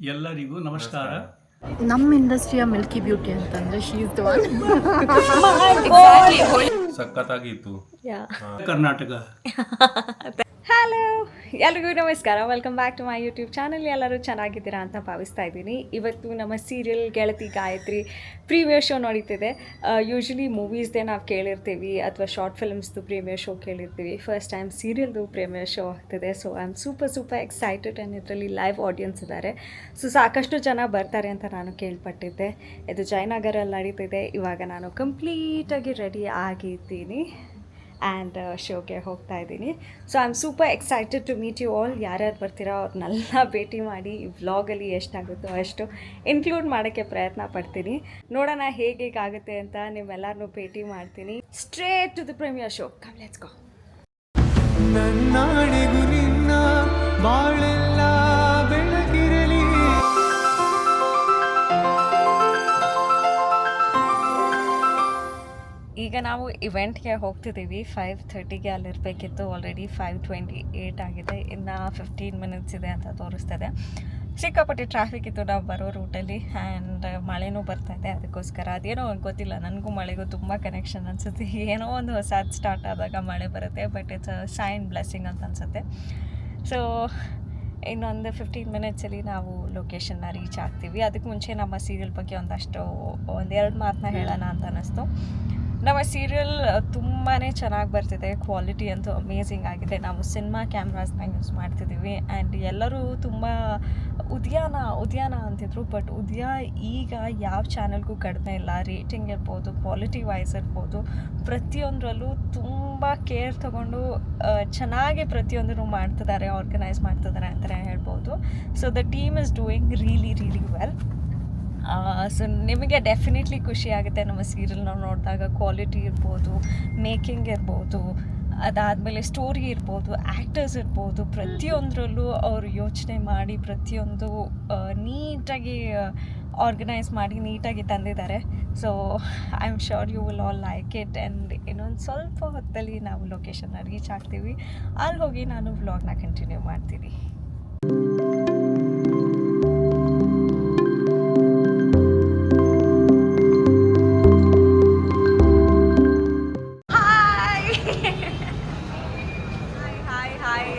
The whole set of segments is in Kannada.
ಎಲ್ಲರಿಗೂ ನಮಸ್ಕಾರ. ನಮ್ಮ ಇಂಡಸ್ಟ್ರಿಯ ಮಿಲ್ಕಿ ಬ್ಯೂಟಿ ಅಂತಂದ್ರೆ ಶಿ ಇಸ್ ದ ಒನ್. ಸಖತ್ತಾಗಿತ್ತು. ಕರ್ನಾಟಕ. ಹಲೋ, ಎಲ್ರಿಗೂ ನಮಸ್ಕಾರ. Welcome back to my YouTube channel. ಎಲ್ಲರೂ ಚೆನ್ನಾಗಿದ್ದೀರಾ ಅಂತ ಭಾವಿಸ್ತಾ ಇದ್ದೀನಿ. ಇವತ್ತು ನಮ್ಮ serial Gelathi Gayathri premiere show ನಡೀತಿದೆ. ಯೂಶ್ವಲಿ ಮೂವೀಸ್ದೇ ನಾವು ಕೇಳಿರ್ತೀವಿ ಅಥವಾ ಶಾರ್ಟ್ ಫಿಲ್ಮ್ಸ್ದು ಪ್ರೀಮಿಯರ್ ಶೋ ಕೇಳಿರ್ತೀವಿ. ಫಸ್ಟ್ ಟೈಮ್ ಸೀರಿಯಲ್ದು ಪ್ರೀಮಿಯರ್ ಶೋ ಆಗ್ತಿದೆ. So I am super excited. And ಇದರಲ್ಲಿ ಲೈವ್ ಆಡಿಯನ್ಸ್ ಇದ್ದಾರೆ. ಸೊ ಸಾಕಷ್ಟು ಜನ ಬರ್ತಾರೆ ಅಂತ ನಾನು ಕೇಳ್ಪಟ್ಟಿದ್ದೆ. ಇದು ಜಯನಗರಲ್ಲಿ ನಡೀತಿದೆ. ಇವಾಗ ನಾನು ಕಂಪ್ಲೀಟಾಗಿ ರೆಡಿ ಆಗಿದ್ದೀನಿ ಆ್ಯಂಡ್ ಶೋಗೆ ಹೋಗ್ತಾ ಇದ್ದೀನಿ. So I am super excited to meet you all. ಯಾರ್ಯಾರು ಬರ್ತೀರಾ ಅವ್ರನ್ನೆಲ್ಲ ಭೇಟಿ ಮಾಡಿ ಈ ವ್ಲಾಗಲ್ಲಿ ಎಷ್ಟಾಗುತ್ತೋ ಅಷ್ಟು ಇನ್ಕ್ಲೂಡ್ ಮಾಡೋಕ್ಕೆ ಪ್ರಯತ್ನ ಪಡ್ತೀನಿ. ನೋಡೋಣ ಹೇಗಾಗುತ್ತೆ ಅಂತ. ನಿಮ್ಮೆಲ್ಲರನ್ನೂ ಭೇಟಿ ಮಾಡ್ತೀನಿ. Straight to the premiere show. Come let's go. ನನ್ನಾಡಿಗೂ ನಿನ್ನ ಬಾಳೆಲ್ಲ ಬೆಳಗಿರಲಿ. ಈಗ ನಾವು ಇವೆಂಟ್ಗೆ ಹೋಗ್ತಿದ್ದೀವಿ. 5:30ಗೆ ಅಲ್ಲಿರಬೇಕಿತ್ತು. ಆಲ್ರೆಡಿ 5:28 ಆಗಿದೆ. ಇನ್ನು 15 ಮಿನಿಟ್ಸ್ ಇದೆ ಅಂತ ತೋರಿಸ್ತದೆ. ಸಿಕ್ಕಾಪಟ್ಟೆ ಟ್ರಾಫಿಕ್ ಇತ್ತು ನಾವು ಬರೋ ರೂಟಲ್ಲಿ. ಆ್ಯಂಡ್ ಮಳೆನೂ ಬರ್ತಾಯಿದೆ. ಅದಕ್ಕೋಸ್ಕರ ಅದೇನೋ ಗೊತ್ತಿಲ್ಲ, ನನಗೂ ಮಳೆಗೂ ತುಂಬ ಕನೆಕ್ಷನ್ ಅನಿಸುತ್ತೆ. ಏನೋ ಒಂದು ಹೊಸದು ಸ್ಟಾರ್ಟ್ ಆದಾಗ ಮಳೆ ಬರುತ್ತೆ. But it's a sign blessing ಅಂತ ಅನಿಸುತ್ತೆ. ಸೊ ಇನ್ನೊಂದು 15 ಮಿನಿಟ್ಸಲ್ಲಿ ನಾವು ಲೊಕೇಶನ್ನ ರೀಚ್ ಆಗ್ತೀವಿ. ಅದಕ್ಕೆ ಮುಂಚೆ ನಮ್ಮ ಸೀರಿಯಲ್ ಬಗ್ಗೆ ಒಂದೆರಡು ಮಾತನ್ನ ಹೇಳೋಣ ಅಂತ ಅನ್ನಿಸ್ತು. ನಮ್ಮ ಸೀರಿಯಲ್ ತುಂಬಾ ಚೆನ್ನಾಗಿ ಬರ್ತಿದೆ. ಕ್ವಾಲಿಟಿ ಅಂತೂ ಅಮೇಝಿಂಗ್ ಆಗಿದೆ. ನಾವು ಸಿನಿಮಾ ಕ್ಯಾಮ್ರಾಸ್ನ ಯೂಸ್ ಮಾಡ್ತಿದ್ದೀವಿ. ಆ್ಯಂಡ್ ಎಲ್ಲರೂ ತುಂಬ ಉದ್ಯಾನ ಅಂತಿದ್ರು. ಬಟ್ ಉದಯ ಈಗ ಯಾವ ಚಾನಲ್ಗೂ ಕಡಿಮೆ ಇಲ್ಲ. ರೇಟಿಂಗ್ ಇರ್ಬೋದು, ಕ್ವಾಲಿಟಿ ವೈಸ್ ಇರ್ಬೋದು, ಪ್ರತಿಯೊಂದರಲ್ಲೂ ತುಂಬ ಕೇರ್ ತೊಗೊಂಡು ಚೆನ್ನಾಗಿ ಪ್ರತಿಯೊಂದನ್ನು ಮಾಡ್ತಿದ್ದಾರೆ, ಆರ್ಗನೈಸ್ ಮಾಡ್ತಿದ್ದಾರೆ ಅಂತಲೇ ಹೇಳ್ಬೋದು. So the team is doing really well. So ನಿಮಗೆ ಡೆಫಿನೆಟ್ಲಿ ಖುಷಿ ಆಗುತ್ತೆ ನಮ್ಮ ಸೀರಿಯಲ್ನ ನೋಡಿದಾಗ. ಕ್ವಾಲಿಟಿ ಇರ್ಬೋದು, ಮೇಕಿಂಗ್ ಇರ್ಬೋದು, ಅದಾದಮೇಲೆ ಸ್ಟೋರಿ ಇರ್ಬೋದು, ಆ್ಯಕ್ಟರ್ಸ್ ಇರ್ಬೋದು, ಪ್ರತಿಯೊಂದರಲ್ಲೂ ಅವರು ಯೋಚನೆ ಮಾಡಿ ಪ್ರತಿಯೊಂದು ನೀಟಾಗಿ ಆರ್ಗನೈಸ್ ಮಾಡಿ ನೀಟಾಗಿ ತಂದಿದ್ದಾರೆ. So I am sure you will all like it. And ಇನ್ನೊಂದು ಸ್ವಲ್ಪ ಹೊತ್ತಲ್ಲಿ ನಾವು ಲೊಕೇಶನ್ನ ರೀಚ್ ಆಗ್ತೀವಿ. ಅಲ್ಲಿ ಹೋಗಿ ನಾನು ವ್ಲಾಗ್ನ ಕಂಟಿನ್ಯೂ ಮಾಡ್ತೀನಿ.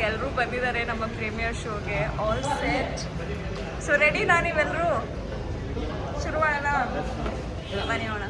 ಎಲ್ಲರೂ ಬಂದಿದ್ದಾರೆ ನಮ್ಮ ಪ್ರೀಮಿಯರ್ ಶೋಗೆ. All set. ಸೊ ರೆಡಿನಾ ನೀವೆಲ್ಲರೂ? ಶುರು ಮಾಡೋಣ. ಬನ್ನಿ ಹೋಣ.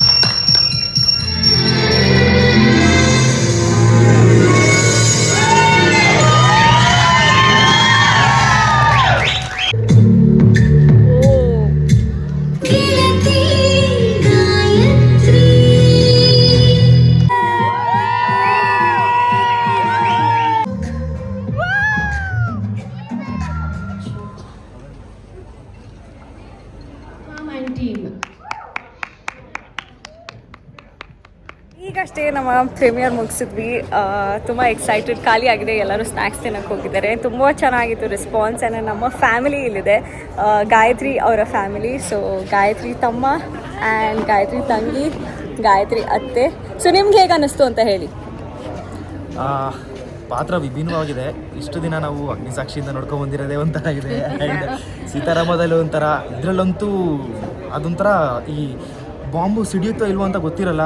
ಈಗಷ್ಟೇ ನಮ್ಮ ಪ್ರೀಮಿಯರ್ ಮುಗಿಸಿದ್ವಿ. ತುಂಬ ಎಕ್ಸೈಟೆಡ್. ಖಾಲಿ ಆಗಿದೆ. ಎಲ್ಲರೂ ಸ್ನ್ಯಾಕ್ಸ್ ತಿನ್ನೋಕ್ಕೆ ಹೋಗಿದ್ದಾರೆ. ತುಂಬ ಚೆನ್ನಾಗಿತ್ತು ರೆಸ್ಪಾನ್ಸ್. ಆ್ಯಂಡ್ ನಮ್ಮ ಫ್ಯಾಮಿಲಿ ಇಲ್ಲಿದೆ, ಗಾಯತ್ರಿ ಅವರ ಫ್ಯಾಮಿಲಿ. ಸೊ ಗಾಯತ್ರಿ ತಮ್ಮ ಆ್ಯಂಡ್ ಗಾಯತ್ರಿ ತಂಗಿ, ಗಾಯತ್ರಿ ಅತ್ತೆ. ಸೊ ನಿಮ್ಗೆ ಹೇಗೆ ಅನ್ನಿಸ್ತು ಅಂತ ಹೇಳಿ. ಪಾತ್ರ ವಿಭಿನ್ನವಾಗಿದೆ. ಇಷ್ಟು ದಿನ ನಾವು ಅಗ್ನಿಸಾಕ್ಷಿಯಿಂದ ನೋಡ್ಕೊಂಡು ಬಂದಿರೋದೇ ಒಂಥರ ಇದೆ. ಆ್ಯಂಡ್ ಸೀತಾರಾಮದಲ್ಲಿ ಒಂಥರ, ಇದರಲ್ಲಂತೂ ಅದೊಂಥರ ಈ ಬಾಂಬು ಸಿಡಿಯುತ್ತೋ ಇಲ್ವೋ ಅಂತ ಗೊತ್ತಿರಲ್ಲ.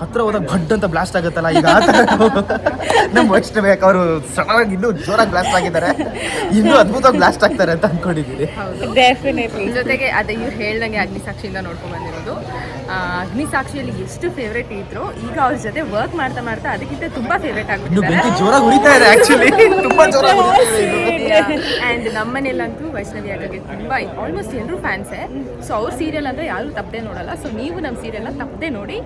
ಹತ್ರ ಹೋದಾಗ ಭಡ್ ಅಂತ ಬ್ಲಾಸ್ಟ್ ಆಗುತ್ತಲ್ಲ, ಈಗ ಆ ಥರ ನಮ್ಮ ವೈಷ್ಣವಿ ಅವರು ಸಡನ್ನಾಗಿ ಇನ್ನೂ ಜೋರಾಗಿ ಬ್ಲಾಸ್ಟ್ ಆಗಿದ್ದಾರೆ. ಇನ್ನೂ ಅದ್ಭುತವಾಗಿ ಬ್ಲಾಸ್ಟ್ ಆಗ್ತಾರೆ ಅಂತ ಅಂದ್ಕೊಂಡಿದ್ದೀನಿ. ಡೆಫಿನೆಟ್ಲಿ. ಜೊತೆಗೆ ಅದೇ ಇವ್ರು ಹೇಳ್ದಂಗೆ ಅಗ್ನಿಸಾಕ್ಷಿಯಿಂದ ನೋಡ್ಕೊಂಡು ಬಂದಿರೋದು. ಅಗ್ನಿಸಾಕ್ಷಿಯಲ್ಲಿ ಎಷ್ಟು ಫೇವ್ರೇಟ್ ಇದ್ರು, ಈಗ ಅವ್ರ ಜೊತೆ ವರ್ಕ್ ಮಾಡ್ತಾ ಅದಕ್ಕಿಂತ ತುಂಬಾ ಫೇವ್ರೇಟ್ ಇನ್ನು ಬೆಂಕಿ ಆಗ್ಬಿಟ್ಟಿದ್ದಾರೆ. ಜೋರಾಗಿ ಉರಿತಾ ಇದೆ. ಆ್ಯಕ್ಚುಲಿ ತುಂಬಾ ಜೋರಾಗಿ ಆ್ಯಂಡ್ ನಮ್ಮನೇಲಂತೂ ವೈಷ್ಣವಿ ಅಕ್ಕಗೆ ತುಂಬ ಆಲ್ಮೋಸ್ಟ್ ಎಲ್ಲರೂ ಫ್ಯಾನ್ಸೇ. ಸೊ ಅವ್ರ ಸೀರಿಯಲ್ ಅಂದರೆ ಯಾರೂ ತಪ್ಪದೆ ನೋಡಲ್ಲ. ಸೊ ನೀವು ನಮ್ಮ ಸೀರಿಯಲ್ನ ತಪ್ಪದೆ ನೋಡಿ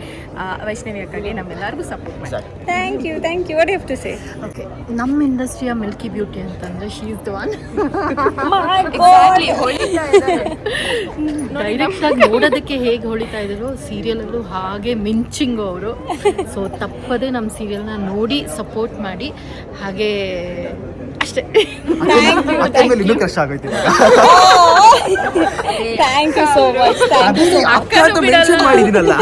ವೈಷ್ಣವಿ ಅಕ್ಕಗೆ ನಮ್ಮೆಲ್ಲರಿಗೂ ಸಪೋರ್ಟ್ ಮಾಡಿ. Thank you. What you have to say? Okay, ನಮ್ಮ ಇಂಡಸ್ಟ್ರಿಯ ಮಿಲ್ಕಿ ಬ್ಯೂಟಿ ಅಂತಂದ್ರೆ she is the one. Direct ಆಗಿ ನೋಡೋದಕ್ಕೆ ಹೇಗೆ ಹೊಳಿತಾ ಇದ್ರು, ಸೀರಿಯಲಲ್ಲೂ ಹಾಗೆ ಮಿಂಚಿಂಗ್ ಅವರು. ಸೊ ತಪ್ಪದೆ ನಮ್ಮ ಸೀರಿಯಲ್ನ ನೋಡಿ ಸಪೋರ್ಟ್ ಮಾಡಿ. ಹಾಗೆ ಅಷ್ಟೇ. ಇನ್ನೂ ಕಷ್ಟ ಆಗೋಯ್ತು. Thank you so much. ಮಾಡಿದ್ದೀನಲ್ಲ.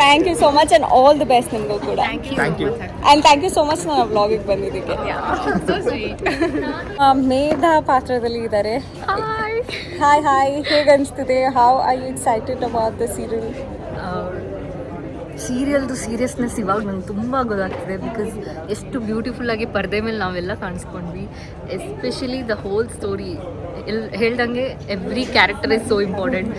Thank you so much and all the best ನಿಮಗೂ ಕೂಡ thank you and thank you so much ನಾನು ವ್ಲಾಗಿಗೆ ಬಂದಿದ್ದಕ್ಕೆ ಸೊ ಸ್ವೀಟ್. ಮೇಧಾ ಪಾತ್ರದಲ್ಲಿ ಇದ್ದಾರೆ. ಹಾಯ್ ಹಾಯ್, ಹೇಗೆ ಅನಿಸ್ತಿದೆ? How are you excited about the serial? ಸೀರಿಯಲ್ದು ಸೀರಿಯಸ್ನೆಸ್ ಇವಾಗ ನಂಗೆ ತುಂಬ ಗೊತ್ತಾಗ್ತಿದೆ. ಬಿಕಾಸ್ ಎಷ್ಟು ಬ್ಯೂಟಿಫುಲ್ಲಾಗಿ ಪರದೆ ಮೇಲೆ ನಾವೆಲ್ಲ ಕಾಣಿಸ್ಕೊಂಡ್ವಿ. ಎಸ್ಪೆಷಲಿ ದ ಹೋಲ್ ಸ್ಟೋರಿ ಹೇಳ್ದಂಗೆ every character is so important.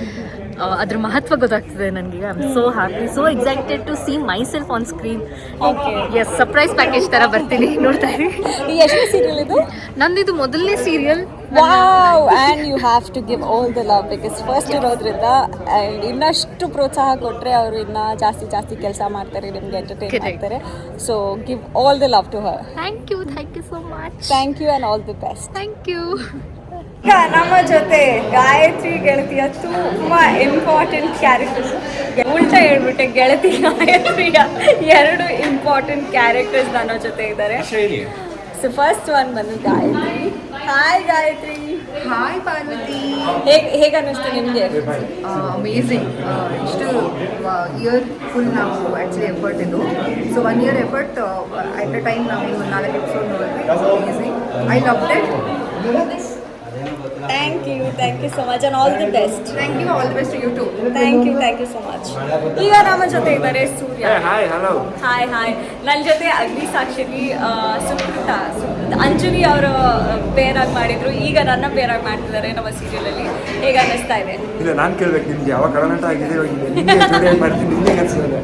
ಅದ್ರ ಮಹತ್ವ ಗೊತ್ತಾಗ್ತಿದೆ ನನಗೆ. I am so happy, so excited to see myself on screen. Okay, yes, surprise package ಥರ ಬರ್ತೀನಿ, ನೋಡ್ತಾ ಇರಿ. ಈ ಎಷ್ಟು ಸೀರಿಯಲ್ ಇದು? ನಂದಿದು ಮೊದಲನೇ serial. Wow, and you have to give all the love because first ಇರೋದ್ರಿಂದ. ಆ್ಯಂಡ್ ಇನ್ನಷ್ಟು ಪ್ರೋತ್ಸಾಹ ಕೊಟ್ಟರೆ ಅವರು ಇನ್ನೂ ಜಾಸ್ತಿ ಕೆಲಸ ಮಾಡ್ತಾರೆ, ನಿಮ್ಗೆ ಎಂಟರ್ಟೈನ್ ಮಾಡ್ತಾರೆ. So give all the love to her. Thank you so much. Thank you and all the best. Thank you. ಈಗ ನಮ್ಮ ಜೊತೆ ಗಾಯತ್ರಿ ಗೆಳತಿಯ ತುಂಬ ಇಂಪಾರ್ಟೆಂಟ್ ಕ್ಯಾರೆಕ್ಟರ್ಸ್, ಉಲ್ಟಾ ಹೇಳ್ಬಿಟ್ಟೆ, ಗೆಳತಿ ಗಾಯತ್ರಿಯ 2 ಇಂಪಾರ್ಟೆಂಟ್ ಕ್ಯಾರೆಕ್ಟರ್ಸ್ ನನ್ನ ಜೊತೆ ಇದ್ದಾರೆ. ಸೊ ಫಸ್ಟ್ ಒನ್ ಬಂದು ಗಾಯತ್ರಿ. ಹಾಯ್ ಗಾಯತ್ರಿ. ಹಾಯ್ ಪಾರ್ವತಿ. ಹೇಗೆ ಅನ್ನಿಸ್ತು ನಿಮಗೆ? ಅಮೇಝಿಂಗ್. ಇಷ್ಟು ಇಯರ್ ಫುಲ್ ನಾವು ಆ್ಯಕ್ಚುಲಿ ಎಫರ್ಟ್ ಇದು. So 1 year effort at a time ನಾವು 4 ಎಪಿಸೋಡ್ ನೋಡಿದ್ವಿ. Amazing. I love that. Thank you so much and all the best. Thank you. All the best to you too. Thank you so much. ಈಗ ನಮ್ಮ ಜೊತೆ ಇದ್ದಾರೆ ಸೂರ್ಯ. ಹಾಯ್. ನನ್ನ ಜೊತೆ ಅಗ್ನಿ ಸಾಕ್ಷಿಲಿ ಸುಕೃತ ಅಂಜಲಿ ಅವರು ಪೇರಾಗಿ ಮಾಡಿದ್ರು. ಈಗ ನನ್ನ ಪೇರಾಗಿ ಮಾಡ್ತಿದ್ದಾರೆ ನಮ್ಮ ಸೀರಿಯಲಲ್ಲಿ. ಹೇಗೆ ಅನ್ನಿಸ್ತಾ ಇದೆ? ಇಲ್ಲ, ನಾನು ಕೇಳ್ಬೇಕು ನಿಮ್ಗೆ ಯಾವ ಕಳನಟ ಆಗಿದೆ ಇವಾಗ ಮಾಡ್ತೀನಿ ನಿಮಗೆ ಅನ್ಸಿದೆ.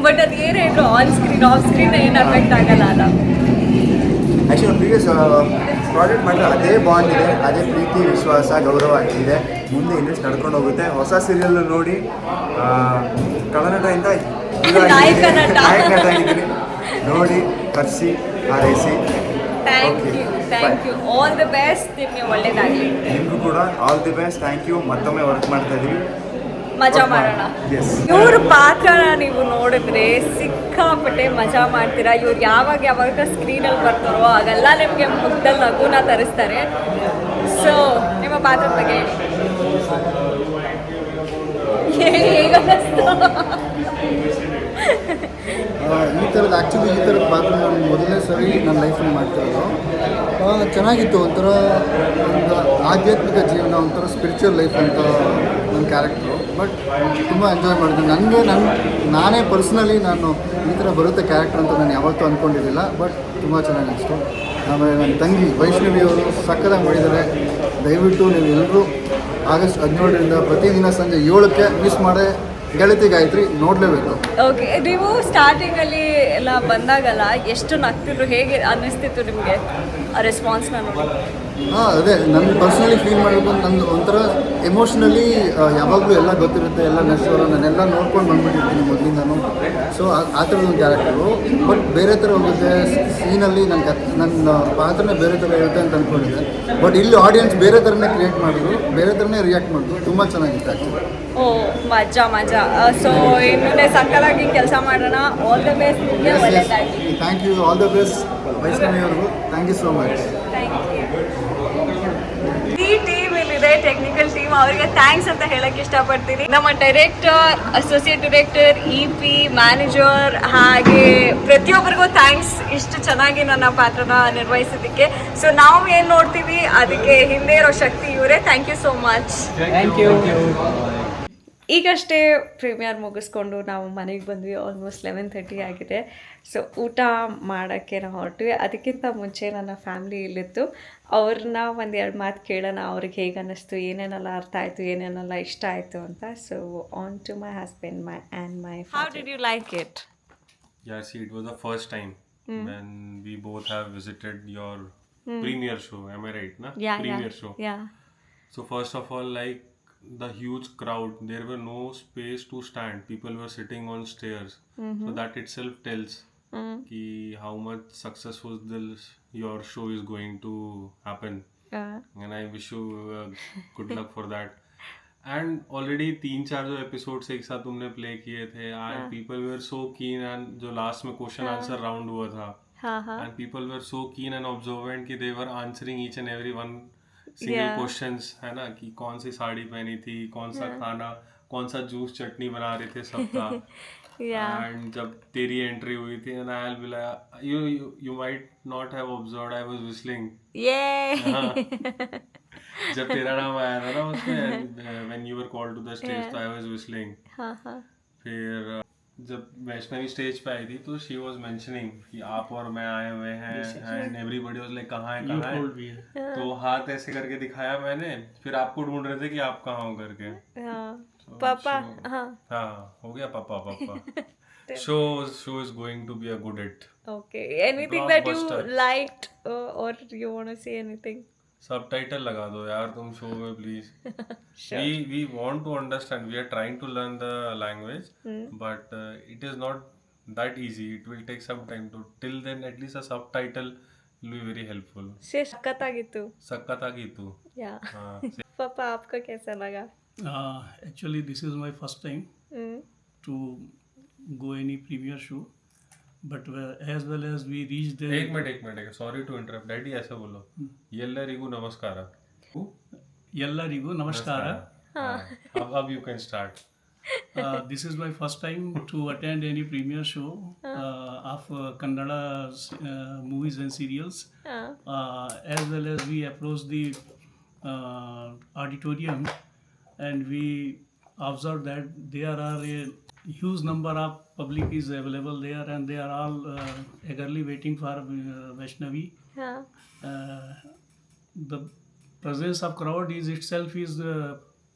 ಬಟ್ ಅದು ಏನೇ ಇದ್ರು ಆನ್ ಸ್ಕ್ರೀನ್ ಆಫ್ ಸ್ಕ್ರೀನ್ ಏನು ಅಫೆಕ್ಟ್ ಆಗಲ್ಲ ಅಲ್ಲ. ಆ್ಯಕ್ಚುಲಿ ಪ್ರೀವಿಯಸ್ ಪ್ರಾಜೆಕ್ಟ್ ಮಾಡಿದ್ರೆ ಅದೇ ಬಾಂಡ್ ಇದೆ, ಅದೇ ಪ್ರೀತಿ ವಿಶ್ವಾಸ ಗೌರವ ಇದೆ. ಮುಂದೆ ಇನ್ನಷ್ಟು ನಡ್ಕೊಂಡು ಹೋಗುತ್ತೆ. ಹೊಸ ಸೀರಿಯಲ್ ನೋಡಿ ಕಳನಟದಿಂದ ನಾಯಕ ನಟ ಆಗಿದ್ದೀನಿ. ನೋಡಿ ಕರ್ಸಿ ಹಾರೈಸಿ. Thank you all the best. ನಿಮಗೆ ಒಳ್ಳೇದಾಗಲಿ. ನಿಮಗೂ ಕೂಡ all the best. Thank you. ಮತ್ತೊಮ್ಮೆ ವರ್ಕ್ ಮಾಡ್ತಾ ಇದ್ದೀವಿ, ಮಜಾ ಮಾಡೋಣ. ಎಸ್. ಇವ್ರ ಪಾತ್ರನ ನೀವು ನೋಡಿದ್ರೆ ಸಿಕ್ಕಾಪಟ್ಟೆ ಮಜಾ ಮಾಡ್ತೀರಾ. ಇವ್ರು ಯಾವಾಗ ಸ್ಕ್ರೀನಲ್ಲಿ ಬರ್ತಾರೋ ಆಗೆಲ್ಲ ನಿಮಗೆ ಮುಗ್ದಲ್ಲಿ ನಗುನ ತರಿಸ್ತಾರೆ. ಸೊ ನಿಮ್ಮ ಪಾತ್ರದ ಬಗ್ಗೆ ಹೇಳಿ, ಹೇಗೆ ಅನ್ನಿಸ್ತು? ಈ ಥರದ ಪಾತ್ರ ನಾನು ಮೊದಲನೇ ಸರಿ ನನ್ನ ಲೈಫಲ್ಲಿ ಮಾಡ್ತಿರೋದು. ಚೆನ್ನಾಗಿತ್ತು. ಒಂಥರ ಒಂದು ಆಧ್ಯಾತ್ಮಿಕ ಜೀವನ, ಒಂಥರ ಸ್ಪಿರಿಚುವಲ್ ಲೈಫ್ ಅಂತ ನನ್ನ ಕ್ಯಾರೆಕ್ಟ್ರು. ಬಟ್ ತುಂಬ ಎಂಜಾಯ್ ಮಾಡಿದೆ. ನಾನೇ ಪರ್ಸ್ನಲಿ ನಾನು ಈ ಥರ ಬರುತ್ತೆ ಕ್ಯಾರೆಕ್ಟರ್ ಅಂತ ನಾನು ಯಾವತ್ತೂ ಅಂದ್ಕೊಂಡಿರಲಿಲ್ಲ. ಬಟ್ ತುಂಬ ಚೆನ್ನಾಗಿತ್ತು. ಆಮೇಲೆ ನನ್ನ ತಂಗಿ ವೈಷ್ಣವಿ ಅವರು ಸಕ್ಕದಾಗಿ ಮಾಡಿದ್ದಾರೆ. ದಯವಿಟ್ಟು ನೀವು ಎಲ್ಲರೂ ಆಗಸ್ಟ್ 17ರಿಂದ ಪ್ರತಿದಿನ ಸಂಜೆ 7ಕ್ಕೆ ಮಿಸ್ ಮಾಡೇ ಗೆಳತಿ ಗಾಯತ್ರಿ ನೋಡಲೇಬೇಕು. ಓಕೆ, ನೀವು ಸ್ಟಾರ್ಟಿಂಗಲ್ಲಿ ಎಲ್ಲ ಬಂದಾಗಲ್ಲ ಎಷ್ಟು ನಗ್ತಿದ್ರು, ಹೇಗೆ ಅನ್ನಿಸ್ತಿತ್ತು ನಿಮಗೆ ರೆಸ್ಪಾನ್ಸ್ನ ನೋಡಿ? ಅದೇ ನನ್ನ ಪರ್ಸ್ನಲಿ ಫೀಲ್ ಮಾಡಬೇಕು. ನಂದು ಒಂಥರ ಎಮೋಷ್ನಲಿ ಯಾವಾಗಲೂ ಎಲ್ಲ ಗೊತ್ತಿರುತ್ತೆ, ಎಲ್ಲ ನೆನೆಸೋರು ನಾನೆಲ್ಲ ನೋಡ್ಕೊಂಡು ಬಂದುಬಿಟ್ಟಿರ್ತೀನಿ ಮೊದಲಿಂದನೂ. ಸೊ ಆ ಥರದೊಂದು ಕ್ಯಾರೆಕ್ಟರು. ಬಟ್ ಬೇರೆ ಥರ ಹೋಗುತ್ತೆ ಸೀನಲ್ಲಿ. ನನ್ನ ಪಾತ್ರನೇ ಬೇರೆ ಥರ ಇರುತ್ತೆ ಅಂತ ಅಂದ್ಕೊಂಡಿದ್ದೆ. ಬಟ್ ಇಲ್ಲಿ ಆಡಿಯನ್ಸ್ ಬೇರೆ ಥರನೇ ಕ್ರಿಯೇಟ್ ಮಾಡಿದ್ರು, ಬೇರೆ ಥರನೇ ರಿಯಾಕ್ಟ್ ಮಾಡಿದ್ರು. ತುಂಬ ಚೆನ್ನಾಗಿತ್ತು ಆ್ಯಕ್ಚುಲಿ. ಓ ಮಜಾ. ಸೊ ಇನ್ನೂ ಸಕ್ಕತ್ತಾಗಿ ಕೆಲಸ ಮಾಡೋಣ. All the best. ಒಳ್ಳೆಯದಾಗಿ. Thank you. All the best Vaishnavi ಅವ್ರಿಗೂ. Thank you so much. Thank you. ಈ ಟೀಮ್ ಇಲ್ಲಿದೆ, ಟೆಕ್ನಿಕಲ್ ಟೀಮ್, ಅವರಿಗೆ ಥ್ಯಾಂಕ್ಸ್ ಅಂತ ಹೇಳಕ್ಕೆ ಇಷ್ಟಪಡ್ತೀನಿ. ನಮ್ಮ director, associate director, EP, manager, ಹಾಗೆ ಪ್ರತಿಯೊಬ್ಬರಿಗೂ ಥ್ಯಾಂಕ್ಸ್ ಇಷ್ಟು ಚೆನ್ನಾಗಿ ನನ್ನ ಪಾತ್ರನ ನಿರ್ವಹಿಸೋದಕ್ಕೆ. ಸೊ ನಾವು ಏನು ನೋಡ್ತೀವಿ ಅದಕ್ಕೆ ಹಿಂದೆ ಇರೋ ಶಕ್ತಿ ಇವರೇ. Thank you so much. Thank you. ಈಗಷ್ಟೇ ಪ್ರೀಮಿಯರ್ ಮುಗಿಸ್ಕೊಂಡು ನಾವು ಮನೆಗೆ ಬಂದ್ವಿ. ಆಲ್ಮೋಸ್ಟ್ 11:30 ಆಗಿದೆ. ಸೊ ಊಟ ಮಾಡೋಕ್ಕೆ ನಾವು ಹೊರಟ್ವಿ. ಅದಕ್ಕಿಂತ ಮುಂಚೆ ನನ್ನ ಫ್ಯಾಮ್ಲಿ ಇಲ್ಲಿತ್ತು. ಅವ್ರನ್ನ 1-2 ಮಾತು ಕೇಳೋಣ. ಅವ್ರಿಗೆ ಹೇಗೆ ಅನ್ನಿಸ್ತು, ಏನೇನೆಲ್ಲ ಅರ್ಥ ಆಯಿತು, ಏನೇನೆಲ್ಲ ಇಷ್ಟ ಆಯಿತು ಅಂತ. So on to my husband and my father. How did you like it? Yeah, see, it was the first time when we both have visited your premiere show. Am I right? Na? Premiere show. Yeah. So first of all, like the huge crowd, there were no space to stand. People were sitting on stairs. So that itself tells ki how much successful your show is going to happen. And I wish you good luck for that. And already 3-4 जो episodes एक साथ तुमने play किए थे, and people were so keen. And जो last में question answer round हुआ था, and people were so keen and observant कि they were answering each and every one single questions, है ना, कि कौन सी साड़ी पहनी थी, कौन सा खाना कौन सा जूस चटनी बना रहे थे सबका. एंड जब तेरी एंट्री हुई थी and I will be you might not have observed I was whistling. जब तेरा नाम आया था ना उसमें when you were called to the stage तो आई वाज व्हिस्टलिंग. फिर जब वैष्णवी स्टेज पे आई थी तो शी वाज मेंशनिंग कि आप और मैं आए हुए हैं एंड एवरीबॉडी वाज लाइक कहाँ है. तो हाथ ऐसे करके दिखाया मैंने, फिर आपको ढूंढ रहे थे कि आप कहाँ हो करके. पापा. हाँ हो गया पापा. Show is going to be a good hit. Okay. Anything that you Blockbuster. liked or you want to say anything? Subtitle लगा दो यार तुम शो में please. we want to understand, we are trying to learn the language, but it is not that easy. It will take some time. To till then at least a subtitle will be very helpful. ಸಖತ್ತಾಗಿತ್ತು. ಸಕ್ಕತ್ತಾಗಿತ್ತು. Yeah. हाँ. पापा आपका कैसा लगा? Actually, this is my first time to go any premiere show, but as well as we reached the. एक minute sorry to interrupt. Daddy ऐसे बोलो. ಎಲ್ಲರಿಗೂ ನಮಸ್ಕಾರ. ಎಲ್ಲರಿಗೂ ನಮಸ್ಕಾರ. अब you can start. This is my first time to attend any premiere show of Kannada movies and serials. As well as we approached the auditorium and we observed that there are a huge number of public is available there and they are all eagerly waiting for Vaishnavi. The presence of crowd is itself is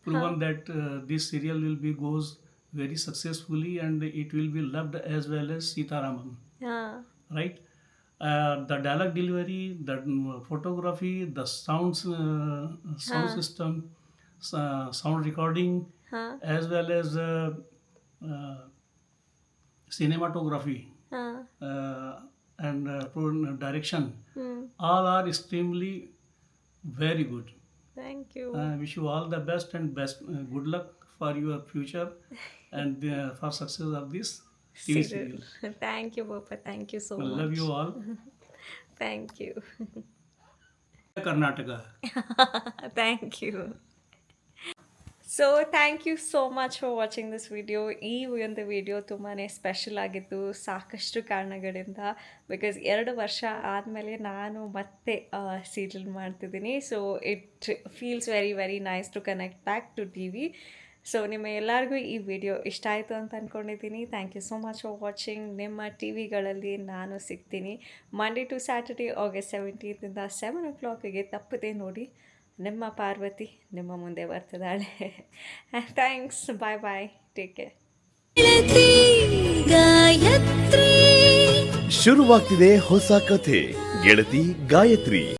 proven that this serial will be goes very successfully and it will be loved as well as Sitaramam. Right? The dialogue delivery, the photography, the sound system, sound recording, as well as cinematography and direction, all are extremely very good. Thank you. I wish you all the best and good luck for your future and for success of this TV serial. Thank you, Papa. Thank you so I much. love you all. Thank you. Karnataka. Thank you. So thank you so much for watching this video. ಈ ಒಂದು ವಿಡಿಯೋ ತುಂಬಾ ಸ್ಪೆಷಲ್ ಆಗಿತ್ತು ಸಾಕಷ್ಟು ಕಾರಣಗಳಿಂದ. ಬಿಕಾಸ್ 2 ವರ್ಷ ಆದಮೇಲೆ ನಾನು ಮತ್ತೆ ಸೀರಿಯಲ್ ಮಾಡ್ತಿದ್ದೀನಿ. So it feels very very nice to connect back to T V. So ನಿಮ್ಮ ಎಲ್ಲರಿಗೂ ಈ ವಿಡಿಯೋ ಇಷ್ಟ ಆಯಿತು ಅಂತ ಅಂದ್ಕೊಂಡಿದ್ದೀನಿ. Thank you so much for watching. ನಿಮ್ಮ ಟಿ ವಿಗಳಲ್ಲಿ ನಾನು ಸಿಗ್ತೀನಿ Monday to Saturday August 17th 7 o'clock ತಪ್ಪದೆ ನೋಡಿ. ನಿಮ್ಮ ಪಾರ್ವತಿ ನಿಮ್ಮ ಮುಂದೆ ಬರ್ತಿದ್ದಾಳೆ. Thanks. Bye bye. Take care. ಶುರುವಾಗ್ತಿದೆ ಹೊಸ ಕಥೆ ಗೆಳತಿ ಗಾಯತ್ರಿ.